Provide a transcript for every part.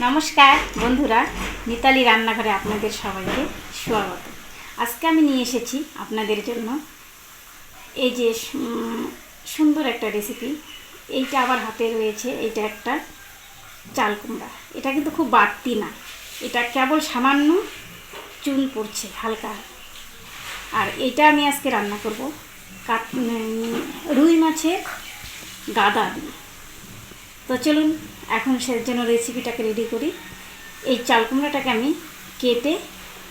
নমস্কার বন্ধুরা, মিতালি রান্নাঘরে আপনাদের সবাইকে স্বাগত। আজকে আমি নিয়ে এসেছি আপনাদের জন্য এই যে সুন্দর একটা রেসিপি। এইটা আবার হাতে রয়েছে, এইটা একটা চাল কুমড়া। এটা কিন্তু খুব বাড়তি না, এটা কেবল সামান্য চুন পড়ছে হালকা। আর এটা আমি আজকে রান্না করব রুই মাছের গাদা দিয়ে। তো চলুন এখন সে জন্য রেসিপিটাকে রেডি করি। এই চাল কুমড়াটাকে আমি কেটে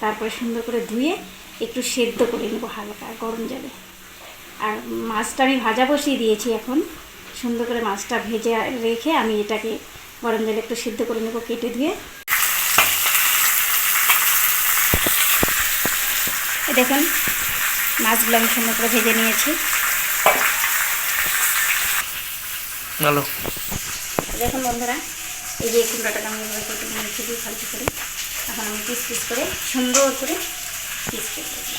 তারপরে সুন্দর করে ধুয়ে একটু সেদ্ধ করে নেব হালকা গরম জলে। আর মাছটা আমি ভাজা বসিয়ে দিয়েছি। এখন সুন্দর করে মাছটা ভেজে রেখে আমি এটাকে গরম জলে একটু সেদ্ধ করে নেব কেটে ধুয়ে। দেখুন মাছগুলো আমি সুন্দর করে ভেজে নিয়েছি। ভালো দেখুন বন্ধুরা, এই যে কুমড়াটাকে আমি এভাবে কেটে নিয়েছি দুই ফালতু করে। এখন আমি পিস পিস করে সুন্দর করে পিস কেটে দেবো।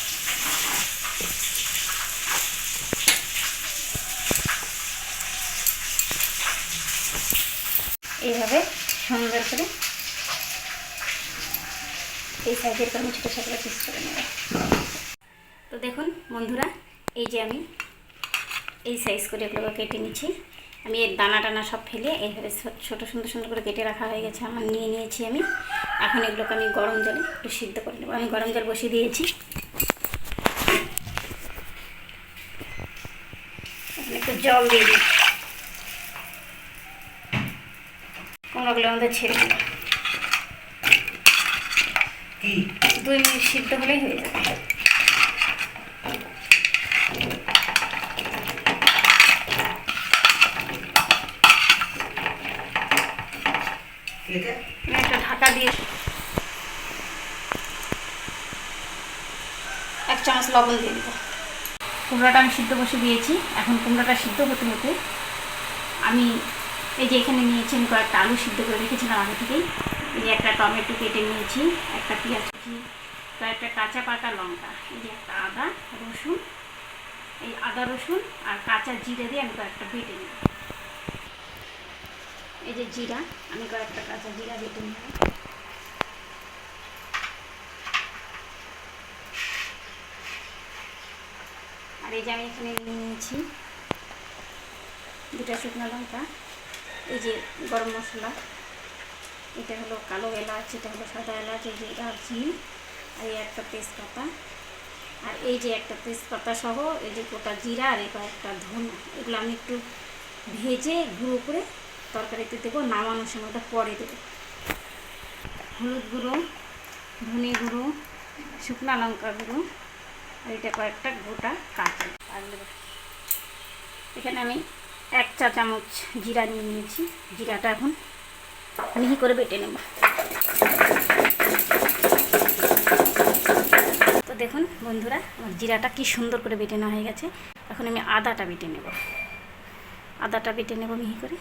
এইভাবে সুন্দর করে এই সাইজের করে আমি ছোটো ছোটো পিস করে নেব। তো দেখুন বন্ধুরা, এই যে আমি এই সাইজ করে এগুলো কেটে নিচ্ছি। আমি এর দানা টানা সব ফেলে এইভাবে ছোটো সুন্দর সুন্দর করে কেটে রাখা হয়ে গেছে আমার, নিয়ে নিয়েছি আমি। এখন এগুলোকে আমি গরম জলে একটু সিদ্ধ করে নেব। আমি গরম জল বসিয়ে দিয়েছি, এখন একটু জল দিয়ে দিই। কুমড়োগুলো আমাদের ছেড়ে দিই, 2 মিনিট সিদ্ধ হলেই হয়ে যাবে। একটা ঢাকা দিয়ে 1 চামচ লবণ দিয়ে দেবো। কুমড়াটা আমি সিদ্ধ বসে দিয়েছি। এখন কুমড়াটা সিদ্ধ হতে হতে আমি এই যে এখানে নিয়েছি, আমি কয়েকটা আলু সিদ্ধ করে রেখেছিলাম আগে থেকেই। এই যে একটা টমেটো কেটে নিয়েছি, একটা পেঁয়াজ কুচি, কয়েকটা কাঁচা পাকা লঙ্কা, এই যে একটা আদা রসুন, এই আদা রসুন আর কাঁচা জিরে দিয়ে আমি কয়েকটা বেটে নেব। এই যে জিরা, আমি কয়েকটা কাঁচা জিরা বেটে নেব। আর এই যে আমি এখানে নিয়েছি 2টা শুকনো লঙ্কা, এই যে গরম মশলা, এটা হলো কালো এলাচ, এটা হলো সাদা এলাচ, এই যে দারচিনি, আর এই একটা তেজপাতা, আর এই যে একটা তেজপাতা সহ এই যে গোটা জিরা, আর এই কয়েকটা ধনে। এগুলো আমি একটু ভেজে গুঁড়ো করে তরকারিতে দেবো, নামানোর সময় ওটা পরে দেবো। হলুদ গুঁড়ো, ধনে গুঁড়ো, শুকনো লঙ্কা গুঁড়ো, আর এটা কয়েকটা গোটা কাঁচা। আর এখানে আমি 1 চা চামচ জিরা নিয়ে নিয়েছি। জিরাটা এখন মিহি করে বেটে নেব। তো দেখুন বন্ধুরা, আমার জিরাটা কি সুন্দর করে বেটে নেওয়া হয়ে গেছে। এখন আমি আদাটা বেটে নেব, আদাটা বেটে নেব মিহি করে।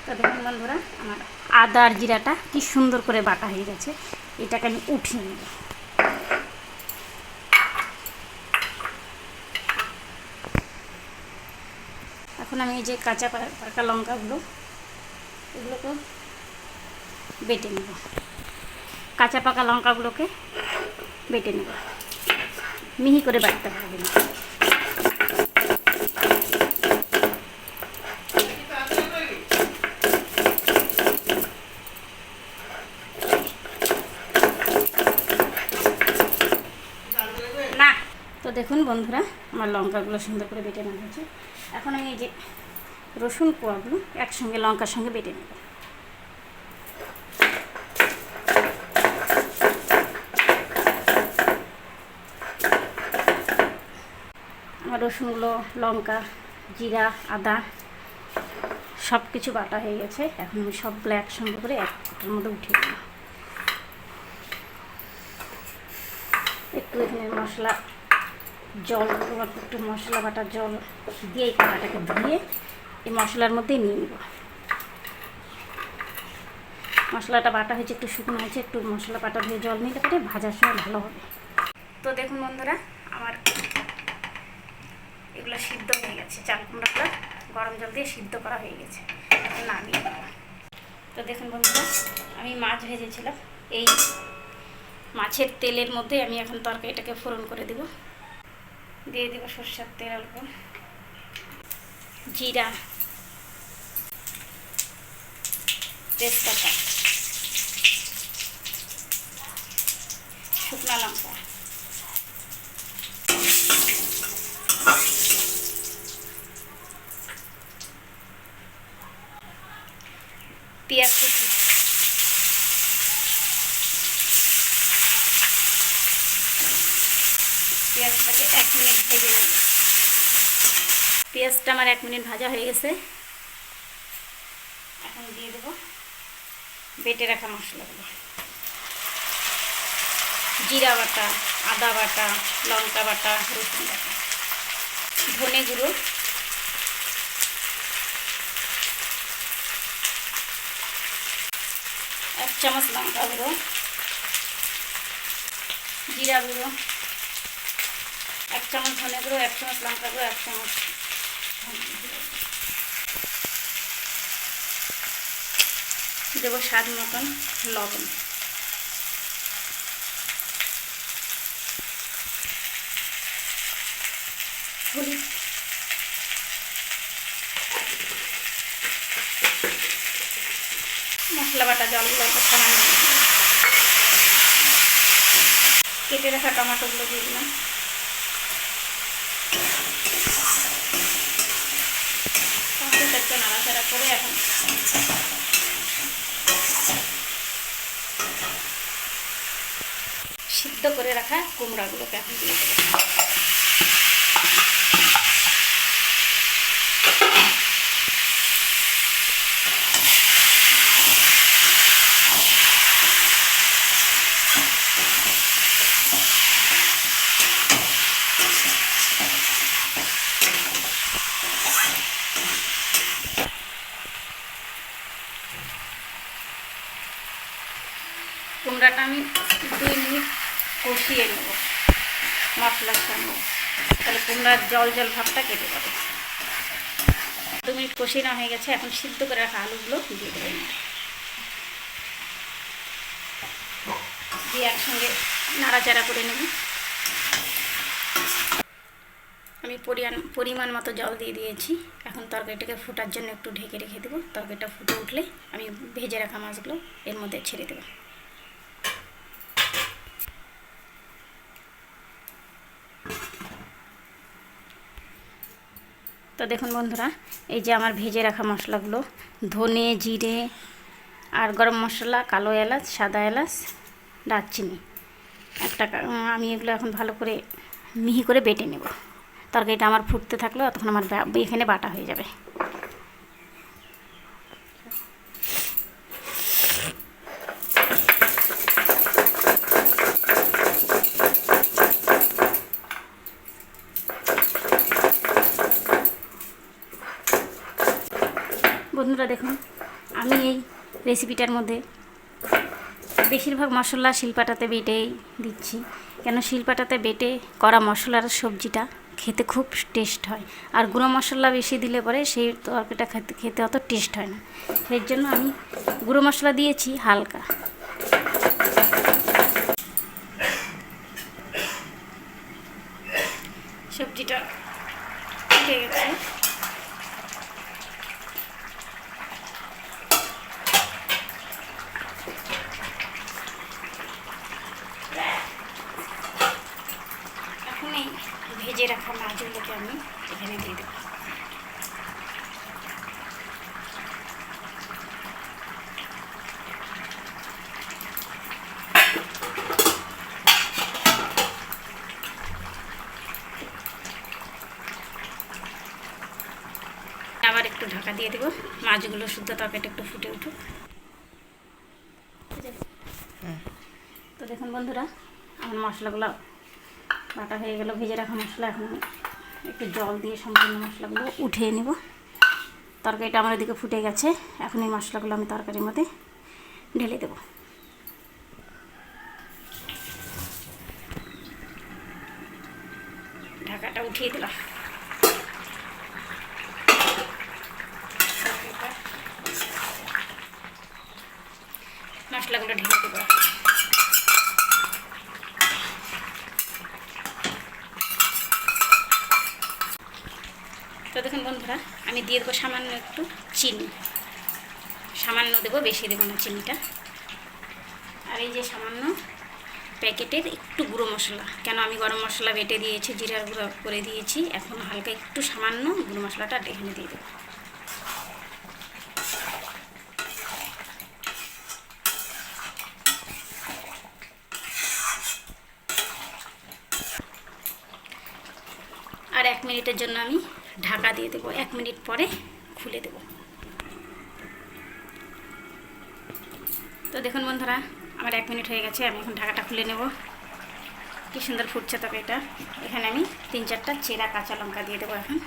তো দেখুন বন্ধুরা, আমার আদা আর জিরাটা কি সুন্দর করে বাটা হয়ে গেছে। এটাকে আমি উঠিয়ে নেব। এখন আমি এই যে কাঁচা পাকা লঙ্কাগুলো, এগুলোকে বেটে নেব। কাঁচা পাকা লঙ্কাগুলোকে বেটে নেব, মিহি করে বাটতে হবে না। তো দেখুন বন্ধুরা, আমার লঙ্কাগুলো সুন্দর করে বেটে নেওয়া হয়েছে। এখন আমি এই যে রসুন কোয়াগুলো একসঙ্গে লঙ্কার সঙ্গে বেটে নেব। আমার রসুনগুলো, লঙ্কা, জিরা, আদা সব কিছু বাটা হয়ে গেছে। এখন আমি সবগুলো একসঙ্গে করে একটার মধ্যে উঠিয়ে দেব। একটু এখানে মশলা জল, একটু মশলা বাটা জল দিয়ে এই কড়াটাকে ধুয়ে এই মশলার মধ্যেই নিয়ে নেব। মশলাটা বাটা হয়েছে, একটু শুকনো হয়েছে, একটু মশলা বাটা দিয়ে জল নিতে পারে, ভাজার সময় ভালো হবে। তো দেখুন বন্ধুরা, আমার এগুলো সিদ্ধ হয়ে গেছে, চাল কুমড়াগুলো গরম জল দিয়ে সিদ্ধ করা হয়ে গেছে, নামিয়ে নেব। তো দেখুন বন্ধুরা, আমি মাছ ভেজেছিলাম, এই মাছের তেলের মধ্যে আমি এখন তরকারিটাকে ফোড়ন করে দেব। দিয়ে দেবো সরষের তেল অল্প, জিরা, তেজপাতা, শুকনো লঙ্কা, পেঁয়াজ কুচি, পেঁয়াজটাকে 1 মিনিট ভেজে নেব। পেঁয়াজটা আমার 1 মিনিট ভাজা হয়ে গেছে। এখন দিয়ে দেবো বেটে রাখা মশলাগুলো, জিরা বাটা, আদা বাটা, লঙ্কা বাটা, রসুন বাটা, ধনে গুঁড়ো, এক চামচ লঙ্কা গুঁড়ো, জিরা গুঁড়ো, 1 চামচ ধনে গুঁড়ো, 1 চামচ লঙ্কা গুঁড়ো, 1 চামচ দেবো স্বাদ মতন লবণ। হলুদ, মশলা বাটা জলগুলো সামান্য, কেটে রাখা টমেটোগুলো দিয়ে দিলাম। টমেটোটা একটু নাড়াচাড়া করে এখন সিদ্ধ করে রাখা কুমড়াগুলোকে এখন দিয়ে দেবো। কুমড়াটা আমি 2 মিনিট কষিয়ে নেব মশলার সঙ্গে, তাহলে কুমড়ার জল জল ভাবটা কেটে যাবে। 2 মিনিট কষিয়ে নেওয়া হয়ে গেছে। এখন সিদ্ধ করে রাখা আলুগুলো দিয়ে দেবেন, দিয়ে একসঙ্গে নাড়াচাড়া করে নেব। আমি পরিমাণ মতো জল দিয়ে দিয়েছি। এখন তরকারিটাকে ফোটার জন্য একটু ঢেকে রেখে দেবো। তরকারিটা ফুটে উঠলে আমি ভেজে রাখা মাছগুলো এর মধ্যে ছেড়ে দেবো। তো দেখুন বন্ধুরা, এই যে আমার ভেজে রাখা মশলাগুলো, ধনে, জিরে আর গরম মশলা, কালো এলাচ, সাদা এলাচ, দারচিনি, আমি এগুলো এখন ভালো করে মিহি করে বেটে নেব। তরকারিটা আমার ফুটতে থাকলো, তখন আমার এখানে বাটা হয়ে যাবে। বন্ধুরা দেখুন, আমি এই রেসিপিটার মধ্যে বেশিরভাগ মশলা শিলপাটাতে বেটেই দিচ্ছি, কেন শিলপাটাতে বেটে করা মশলার সবজিটা খেতে খুব টেস্ট হয়, আর গুঁড়ো মশলা বেশি দিলে পরে সেই তরকারিটা খেতে অত টেস্ট হয় না। এর জন্য আমি গুঁড়ো মশলা দিয়েছি হালকা। সবজিটা ফুটে গেছে। এখন এই ভেজে রাখা মাছগুলোকে আমি এখানে দিয়ে দেবো। আবার একটু ঢাকা দিয়ে দেবো, মাছগুলো শুদ্ধ তরকারিটা একটু ফুটে উঠুক। তো দেখুন বন্ধুরা, আমার মশলাগুলো বাটা হয়ে গেল, ভেজে রাখা মশলা। এখন একটু জল দিয়ে সম্পূর্ণ মশলাগুলো উঠিয়ে নেব। তরকারিটা আমার ওদিকে ফুটে গেছে। এখন এই মশলাগুলো আমি তরকারির মধ্যে ঢেলে দেবো। ঢাকাটা উঠিয়ে দিলাম। মশলাগুলো ঢেলে দেবো। তো দেখুন বন্ধুরা, আমি দিয়ে দেবো সামান্য একটু চিনি। সামান্য দেবো, বেশি দেবো না চিনিটা। আর এই যে সামান্য প্যাকেটের একটু গুঁড়ো মশলা, কেন আমি গরম মশলা বেটে দিয়েছি, জিরার গুঁড়ো করে দিয়েছি, এখন হালকা একটু সামান্য গুঁড়ো মশলাটা এখানে দিয়ে দেবো। আর 1 মিনিটের জন্য আমি ঢাকা দিয়ে দেবো। 1 মিনিট পরে খুলে দেব। তো দেখুন বন্ধুরা, আমার 1 মিনিট হয়ে গেছে। আমি এখন ঢাকাটা খুলে নেব। কি সুন্দর ফুটছে তরকারিটা। এখানে আমি 3-4টা চেরা কাঁচা লঙ্কা দিয়ে দেবো। এখন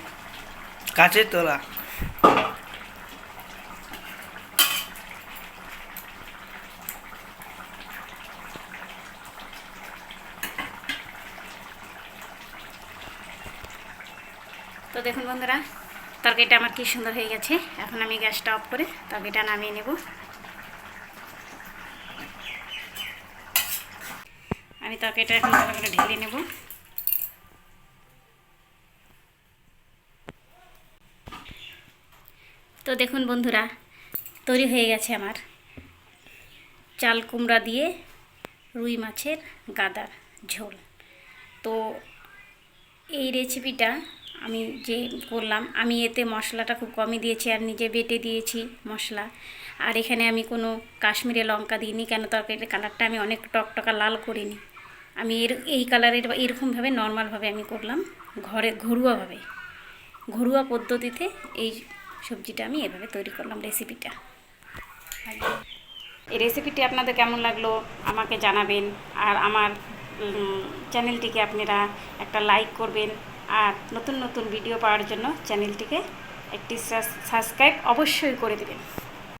কাঁচের তোলা। তো দেখুন বন্ধুরা, তরকারিটা আমার কি সুন্দর হয়ে গেছে। এখন আমি গ্যাসটা অফ করে তরকারিটা নামিয়ে নেব। আমি তরকারিটা এখন ভালো করে ঢেলে নেব। তো দেখুন বন্ধুরা, তৈরি হয়ে গেছে আমার চাল কুমড়া দিয়ে রুই মাছের গাদার ঝোল। তো এই রেসিপিটা আমি যে করলাম, আমি এতে মশলাটা খুব কমই দিয়েছি আর নিজে বেটে দিয়েছি মশলা। আর এখানে আমি কোনো কাশ্মীরি লঙ্কা দিইনি, কেন তরকারির কালারটা আমি অনেক টকটকা লাল করিনি। আমি এই কালারের এরকমভাবে নর্মালভাবে আমি করলাম, ঘরোয়াভাবে, ঘরোয়া পদ্ধতিতে এই সবজিটা আমি এভাবে তৈরি করলাম রেসিপিটা। এই রেসিপিটি আপনাদের কেমন লাগলো আমাকে জানাবেন। আর আমার চ্যানেলটিকে আপনারা একটা লাইক করবেন। আর নতুন নতুন ভিডিও পাওয়ার জন্য চ্যানেলটিকে একটি সাবস্ক্রাইব অবশ্যই করে দেবেন।